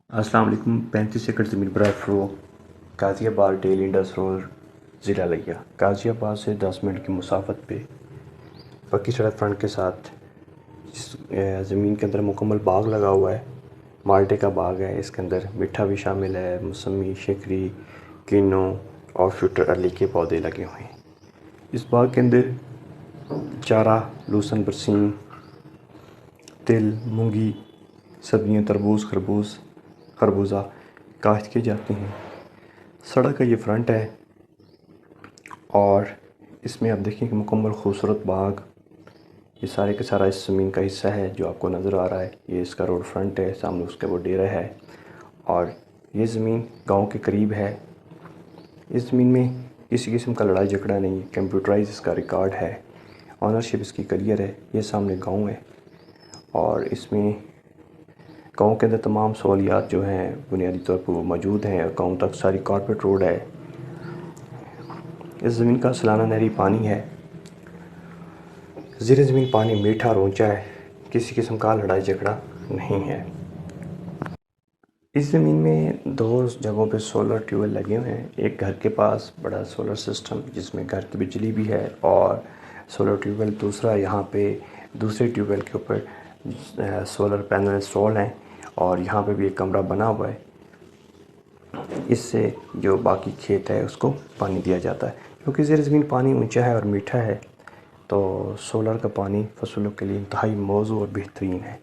السلام علیکم 35 ایکڑ زمین برائے فروخت غازی آباد ڈیل انڈس روڈ ضلع لیا غازی آباد سے 10 منٹ کی مسافت پہ پکی سڑک فرنٹ کے ساتھ زمین کے اندر مکمل باغ لگا ہوا ہے. مالٹے کا باغ ہے. اس کے اندر میٹھا بھی شامل ہے, موسمی, شکری, کینو اور فیوٹر ارلی کے پودے لگے ہوئے ہیں. اس باغ کے اندر چارہ, لوسن, برسیم, تل, مونگی, سبزیاں, تربوز, خربوزہ کاشت کی جاتی ہیں. سڑک کا یہ فرنٹ ہے اور اس میں آپ دیکھیں کہ مکمل خوبصورت باغ, یہ سارے کا سارا اس زمین کا حصہ ہے جو آپ کو نظر آ رہا ہے. یہ اس کا روڈ فرنٹ ہے, سامنے اس کا وہ ڈیرہ ہے اور یہ زمین گاؤں کے قریب ہے. اس زمین میں کسی قسم کا لڑائی جھگڑا نہیں, کمپیوٹرائز اس کا ریکارڈ ہے, آنرشپ اس کی کلیئر ہے. یہ سامنے گاؤں ہے اور اس میں گاؤں کے اندر تمام سہولیات جو ہیں بنیادی طور پر وہ موجود ہیں. گاؤں تک ساری کارپیٹ روڈ ہے. اس زمین کا سالانہ نہری پانی ہے. زیر زمین پانی میٹھا اور اونچا ہے. کسی قسم کا لڑائی جھگڑا نہیں ہے. اس زمین میں 2 جگہوں پہ سولر ٹیوب ویل لگے ہوئے ہیں. ایک گھر کے پاس بڑا سولر سسٹم جس میں گھر کی بجلی بھی ہے اور سولر ٹیوب ویل. دوسرا یہاں پہ دوسرے ٹیوب ویل کے اوپر سولر پینل انسٹال ہیں اور یہاں پہ بھی ایک کمرہ بنا ہوا ہے. اس سے جو باقی کھیت ہے اس کو پانی دیا جاتا ہے. کیونکہ زیر زمین پانی اونچا ہے اور میٹھا ہے تو سولر کا پانی فصلوں کے لیے انتہائی موزوں اور بہترین ہے.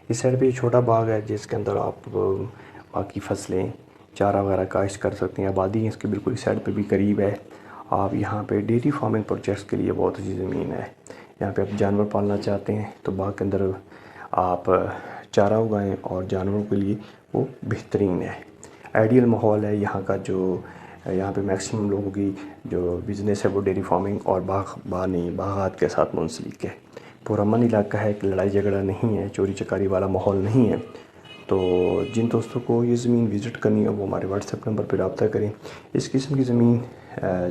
اس سائڈ پہ یہ چھوٹا باغ ہے جس کے اندر آپ باقی فصلیں, چارہ وغیرہ کاشت کر سکتے ہیں. آبادی ہے اس کے بالکل اس سائڈ پہ بھی قریب ہے. آپ یہاں پہ ڈیری فارمنگ پروجیکٹس کے لیے بہت اچھی زمین ہے. یہاں پہ آپ جانور پالنا چاہتے ہیں تو باغ کے اندر آپ چارہ اگائیں اور جانوروں کے لیے وہ بہترین ہے. آئیڈیل ماحول ہے یہاں کا. جو یہاں پہ میکسیمم لوگوں کی جو بزنس ہے وہ ڈیری فارمنگ اور باغات کے ساتھ منسلک ہے. پرامن علاقہ ہے, کہ لڑائی جھگڑا نہیں ہے, چوری چکاری والا ماحول نہیں ہے. تو جن دوستوں کو یہ زمین وزٹ کرنی ہے وہ ہمارے واٹس ایپ نمبر پہ رابطہ کریں. اس قسم کی زمین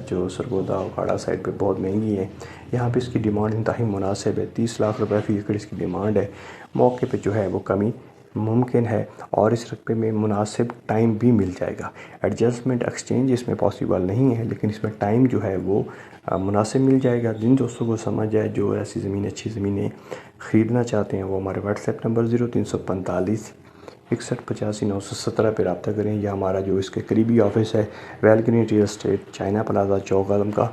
جو سرگودا اکھاڑا سائڈ پہ بہت مہنگی ہے. یہاں پہ اس کی ڈیمانڈ انتہائی مناسب ہے. 30 لاکھ روپے فی ایکڑ اس کی ڈیمانڈ ہے. موقع پہ جو ہے وہ کمی ممکن ہے اور اس رقبے میں مناسب ٹائم بھی مل جائے گا. ایڈجسٹمنٹ ایکسچینج اس میں پاسبل نہیں ہے لیکن اس میں ٹائم جو ہے وہ مناسب مل جائے گا. جن دوستوں کو سمجھ ہے جو ایسی زمین اچھی زمینیں خریدنا چاہتے ہیں وہ ہمارے واٹس ایپ نمبر 0345 61 85 917 پہ رابطہ کریں. یا ہمارا جو اس کے قریبی آفس ہے well green real estate, China plaza, Chowk Alam کا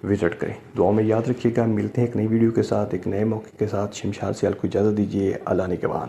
وزٹ کریں. دعاؤں میں یاد رکھیے گا. ملتے ہیں ایک نئی ویڈیو کے ساتھ, ایک نئے موقع کے ساتھ. شمشاد سیال کو اجازت دیجیے. اللہ نگہبان.